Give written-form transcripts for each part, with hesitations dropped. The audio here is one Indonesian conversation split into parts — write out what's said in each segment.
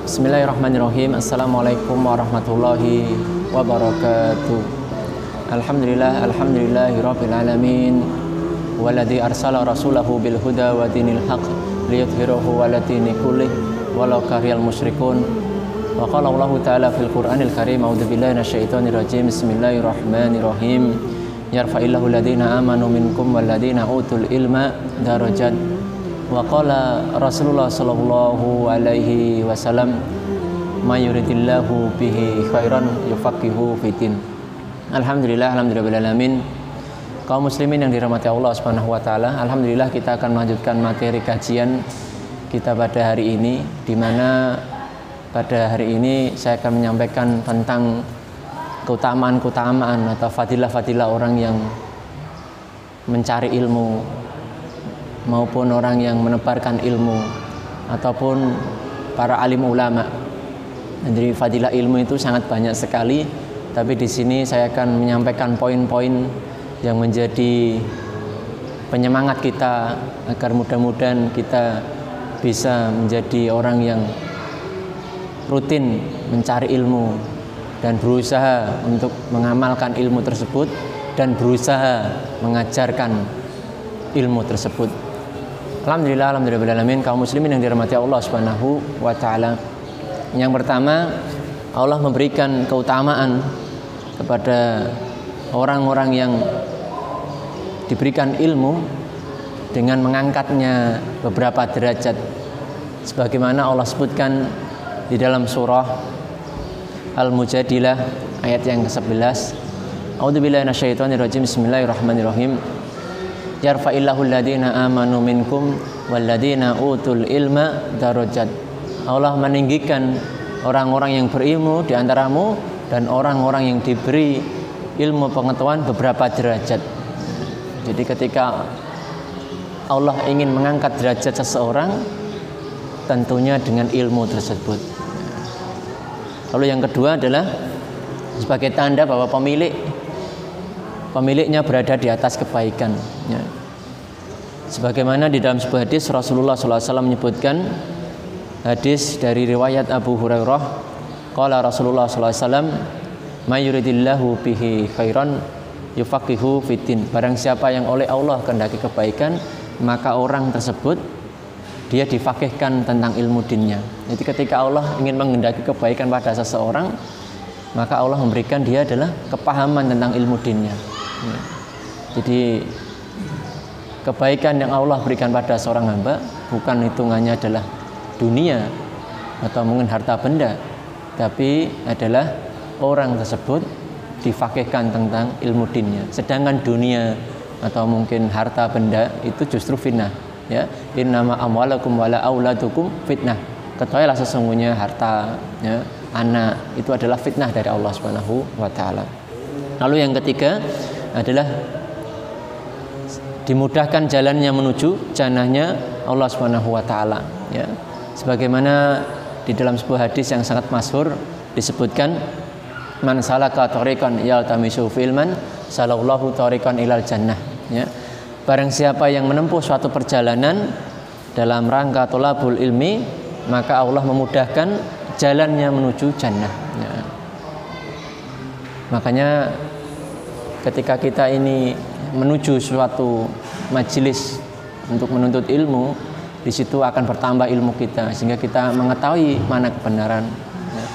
Bismillahirrahmanirrahim. Assalamualaikum warahmatullahi wabarakatuh. Alhamdulillahirabbil alamin. Walladzi arsala rasulahu bil huda wa dinil haq liyudhhirahu 'ala dini kullih walau karihal musyrikun. Wa qala Allah ta'ala fil Qur'anil Karim, a'udzu billahi minasyaitonir rajim. Bismillahirrahmanirrahim. Yarfa'illahu alladziina amanu minkum walladziina utul ilma darajat. Wa qala Rasulullah sallallahu alaihi wasallam, may yuridillahu bihi khairan yufaqihu fiddin. Alhamdulillahirabbil alamin. Kaum muslimin yang dirahmati Allah Subhanahu wa taala, alhamdulillah kita akan melanjutkan materi kajian kita pada hari ini, di mana pada hari ini saya akan menyampaikan tentang keutamaan atau fadilah-fadilah orang yang mencari ilmu maupun orang yang menebarkan ilmu ataupun para alim ulama. Jadi fadilah ilmu itu sangat banyak sekali, tapi di sini saya akan menyampaikan poin-poin yang menjadi penyemangat kita agar mudah-mudahan kita bisa menjadi orang yang rutin mencari ilmu dan berusaha untuk mengamalkan ilmu tersebut dan berusaha mengajarkan ilmu tersebut. Alhamdulillah kaum muslimin yang dirahmati Allah Subhanahu wa taala. Yang pertama, Allah memberikan keutamaan kepada orang-orang yang diberikan ilmu dengan mengangkatnya beberapa derajat, sebagaimana Allah sebutkan di dalam surah Al-Mujadilah ayat yang ke-11. A'udzubillahi minasyaitonirrajim. Bismillahirrahmanirrahim. Yarfa'illahu alladziina amanu minkum walladziina utul ilma darajat. Allah meninggikan orang-orang yang berilmu di antaramu dan orang-orang yang diberi ilmu pengetahuan beberapa derajat. Jadi ketika Allah ingin mengangkat derajat seseorang, tentunya dengan ilmu tersebut. Lalu yang kedua adalah sebagai tanda bahwa pemiliknya berada di atas kebaikan. Ya. Sebagaimana di dalam sebuah hadis Rasulullah SAW menyebutkan, hadis dari riwayat Abu Hurairah, qala Rasulullah SAW, may yuridillahu bihi khairan yufaqihu fiddin. Barang siapa yang oleh Allah kehendaki kebaikan, maka orang tersebut dia difaqihkan tentang ilmu dinnya. Jadi ketika Allah ingin menghendaki kebaikan pada seseorang, maka Allah memberikan dia adalah kepahaman tentang ilmu dinnya. Jadi kebaikan yang Allah berikan pada seorang hamba bukan hitungannya adalah dunia atau mungkin harta benda, tapi adalah orang tersebut difaqihkan tentang ilmu dinnya. Sedangkan dunia atau mungkin harta benda itu justru fitnah. Ya, innama amwalakum wala auladukum fitnah. Ketahuilah sesungguhnya harta, ya, anak itu adalah fitnah dari Allah Subhanahu wa taala. Lalu yang ketiga adalah dimudahkan jalannya menuju jannahnya Allah Subhanahu wa taala, ya. Sebagaimana di dalam sebuah hadis yang sangat masyhur disebutkan, man salaka tariqan yaltamisu filman salallahu tariqan ilal jannah, ya. Barang siapa yang menempuh suatu perjalanan dalam rangka thalabul ilmi, maka Allah memudahkan jalannya menuju jannah, ya. Makanya ketika kita ini menuju suatu majelis untuk menuntut ilmu, di situ akan bertambah ilmu kita sehingga kita mengetahui mana kebenaran, ya,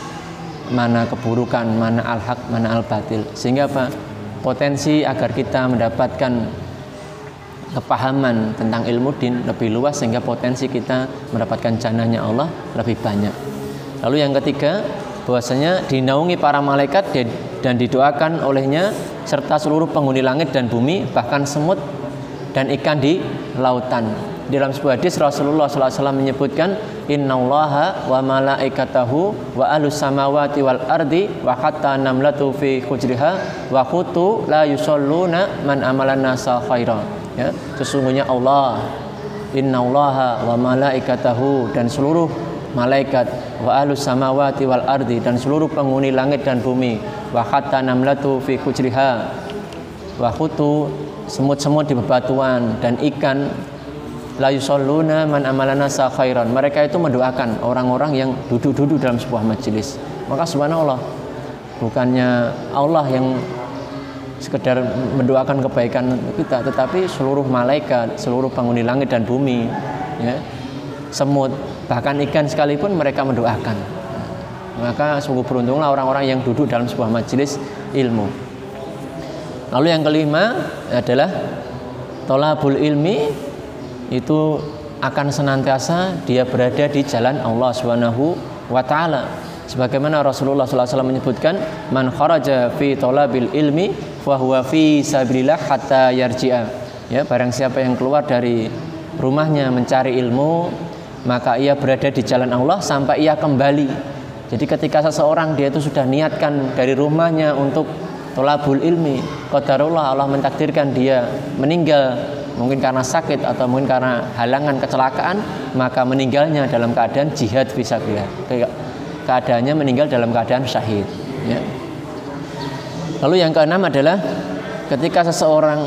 mana keburukan, mana al-haq, mana al-batil, sehingga apa? Potensi agar kita mendapatkan kepahaman tentang ilmu din lebih luas, sehingga potensi kita mendapatkan jannahnya Allah lebih banyak. Lalu yang ketiga, bahwasanya dinaungi para malaikat dan didoakan olehnya serta seluruh penghuni langit dan bumi, bahkan semut dan ikan di lautan. Di dalam sebuah hadis Rasulullah SAW menyebutkan, innallaha wa malaikatahu wa ahlus samawati wal ardi wa hatta namlatu fi hujriha wa khutu la yusalluna man amalan nasa khairan. Ya, sesungguhnya Allah, innallaha wa malaikatahu, dan seluruh malaikat, wa ahlus samawati wal ardi, dan seluruh penghuni langit dan bumi, wa hatta namlatu fi hujriha, wa khutu, semut-semut di bebatuan, dan ikan la yusalluna man amalana sa khairan. Mereka itu mendoakan orang-orang yang duduk-duduk dalam sebuah majelis. Maka subhanallah, bukannya Allah yang sekedar mendoakan kebaikan kita, tetapi seluruh malaikat, seluruh penghuni langit dan bumi, ya, semut, bahkan ikan sekalipun mereka mendoakan. Maka sungguh beruntunglah orang-orang yang duduk dalam sebuah majelis ilmu. Lalu yang kelima adalah thalabul ilmi, itu akan senantiasa dia berada di jalan Allah Subhanahu wa taala. Sebagaimana Rasulullah SAW menyebutkan, man kharaja fi thalabil ilmi fa huwa fi sabilillah hatta yarji'a. Ya, barang siapa yang keluar dari rumahnya mencari ilmu, maka ia berada di jalan Allah sampai ia kembali. Jadi ketika seseorang dia itu sudah niatkan dari rumahnya untuk thalabul ilmi, qadarullah Allah mentakdirkan dia meninggal mungkin karena sakit atau mungkin karena halangan kecelakaan, maka meninggalnya dalam keadaan jihad fisabilillah. Keadaannya meninggal dalam keadaan syahid, ya. Lalu yang keenam adalah ketika seseorang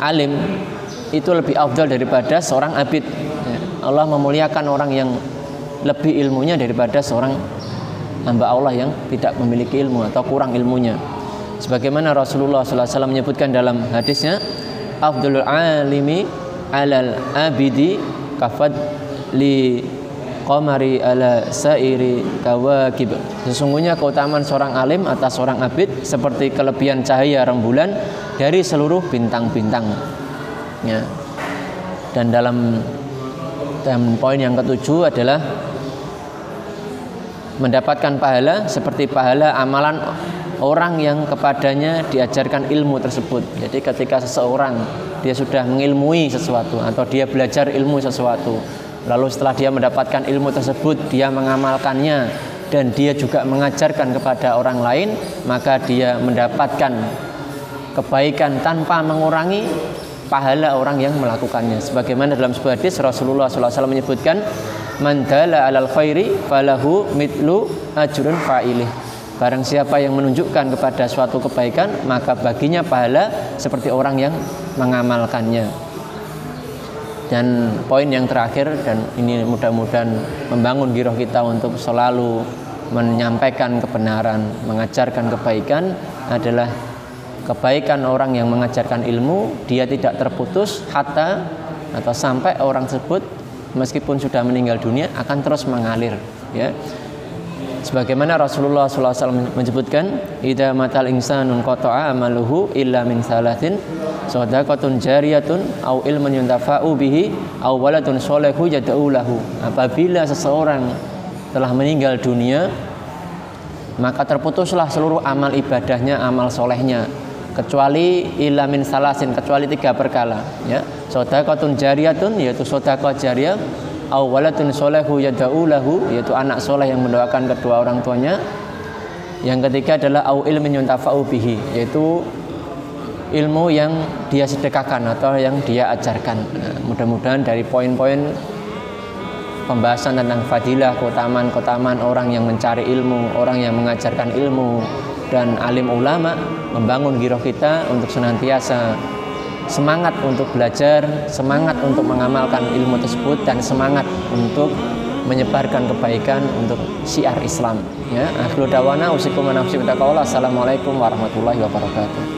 alim itu lebih afdal daripada seorang abid, ya. Allah memuliakan orang yang lebih ilmunya daripada seorang hamba Allah yang tidak memiliki ilmu atau kurang ilmunya. Sebagaimana Rasulullah SAW menyebutkan dalam hadisnya, afdalul alimi alal abidi kafad li qamari ala sairi kawakib. Sesungguhnya keutamaan seorang alim atas seorang abid seperti kelebihan cahaya rembulan dari seluruh bintang-bintang, ya. Dan dalam poin yang ketujuh adalah mendapatkan pahala seperti pahala amalan orang yang kepadanya diajarkan ilmu tersebut. Jadi ketika seseorang dia sudah mengilmui sesuatu atau dia belajar ilmu sesuatu, lalu setelah dia mendapatkan ilmu tersebut dia mengamalkannya dan dia juga mengajarkan kepada orang lain, maka dia mendapatkan kebaikan tanpa mengurangi pahala orang yang melakukannya. Sebagaimana dalam sebuah hadis Rasulullah SAW menyebutkan, man dalla 'alal khairi falahu mitlu ajrun fa'ilih. Barang siapa yang menunjukkan kepada suatu kebaikan, maka baginya pahala seperti orang yang mengamalkannya. Dan poin yang terakhir, dan ini mudah-mudahan membangun giroh kita untuk selalu menyampaikan kebenaran, mengajarkan kebaikan, adalah kebaikan orang yang mengajarkan ilmu, dia tidak terputus hatta atau sampai orang tersebut meskipun sudah meninggal dunia akan terus mengalir, ya. Sebagaimana Rasulullah SAW menyebutkan, idza matal insanun qata'a amaluhu illa min salatin, shadaqatun jariyatun au ilmun yuntafa'u bihi au waladun sholihu yad'u lahu. Apabila seseorang telah meninggal dunia, maka terputuslah seluruh amal ibadahnya, amal solehnya, kecuali illa min salasin, kecuali 3 perkara, ya. Shadaqatun jariyatun, yaitu sedekah jariyah, au waladun sholihu yad'u lahu, yaitu anak soleh yang mendoakan kedua orang tuanya. Yang ketiga adalah au ilmin yuntafa'u bihi, yaitu ilmu yang dia sedekahkan atau yang dia ajarkan. Nah, mudah-mudahan dari poin-poin pembahasan tentang fadilah, keutamaan orang yang mencari ilmu, orang yang mengajarkan ilmu, dan alim ulama membangun giroh kita untuk senantiasa semangat untuk belajar, semangat untuk mengamalkan ilmu tersebut, dan semangat untuk menyebarkan kebaikan untuk syiar Islam, ya. Akhirul dawana usikum wa nafsi bitaqwa. Assalamualaikum warahmatullahi wabarakatuh.